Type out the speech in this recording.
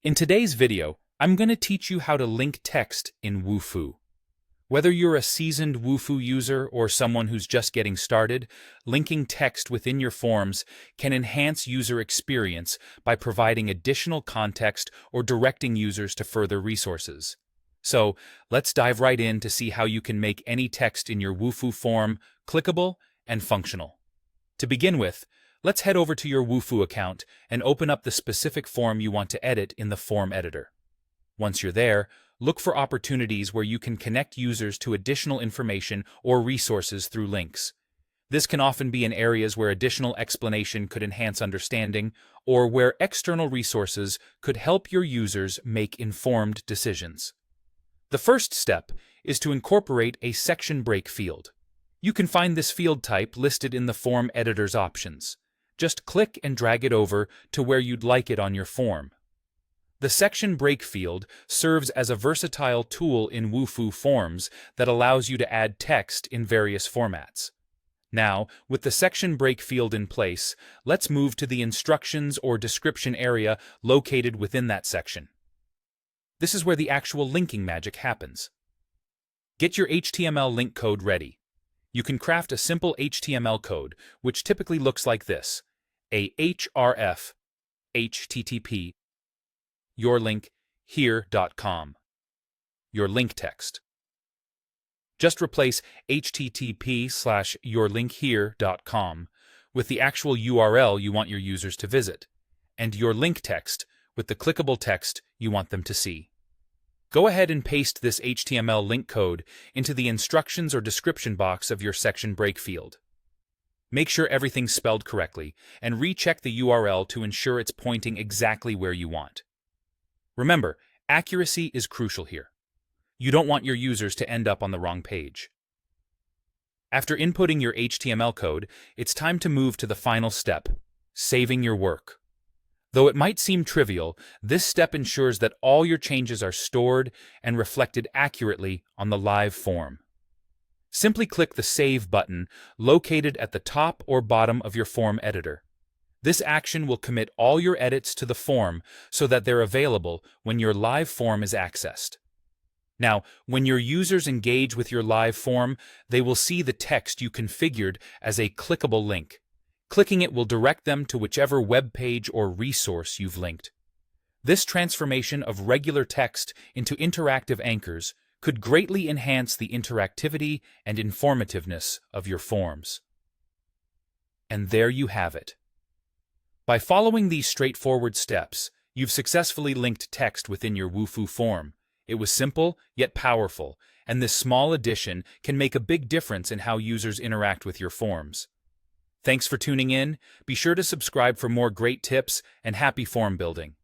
In today's video, I'm going to teach you how to link text in Wufoo. Whether you're a seasoned Wufoo user or someone who's just getting started, linking text within your forms can enhance user experience by providing additional context or directing users to further resources. So, let's dive right in to see how you can make any text in your Wufoo form clickable and functional. To begin with, let's head over to your Wufoo account and open up the specific form you want to edit in the form editor. Once you're there, look for opportunities where you can connect users to additional information or resources through links. This can often be in areas where additional explanation could enhance understanding or where external resources could help your users make informed decisions. The first step is to incorporate a section break field. You can find this field type listed in the form editor's options. Just click and drag it over to where you'd like it on your form. The section break field serves as a versatile tool in Wufoo forms that allows you to add text in various formats. Now, with the section break field in place, let's move to the instructions or description area located within that section. This is where the actual linking magic happens. Get your HTML link code ready. You can craft a simple HTML code, which typically looks like this: a href http yourlinkhere.com. Your link text. Just replace http/yourlinkhere.com with the actual URL you want your users to visit, and your link text with the clickable text you want them to see. Go ahead and paste this HTML link code into the instructions or description box of your section break field. Make sure everything's spelled correctly, and recheck the URL to ensure it's pointing exactly where you want. Remember, accuracy is crucial here. You don't want your users to end up on the wrong page. After inputting your HTML code, it's time to move to the final step: saving your work. Though it might seem trivial, this step ensures that all your changes are stored and reflected accurately on the live form. Simply click the Save button located at the top or bottom of your form editor. This action will commit all your edits to the form so that they're available when your live form is accessed. Now, when your users engage with your live form, they will see the text you configured as a clickable link. Clicking it will direct them to whichever web page or resource you've linked. This transformation of regular text into interactive anchors could greatly enhance the interactivity and informativeness of your forms. And there you have it. By following these straightforward steps, you've successfully linked text within your Wufoo form. It was simple, yet powerful, and this small addition can make a big difference in how users interact with your forms. Thanks for tuning in. Be sure to subscribe for more great tips, and happy form building.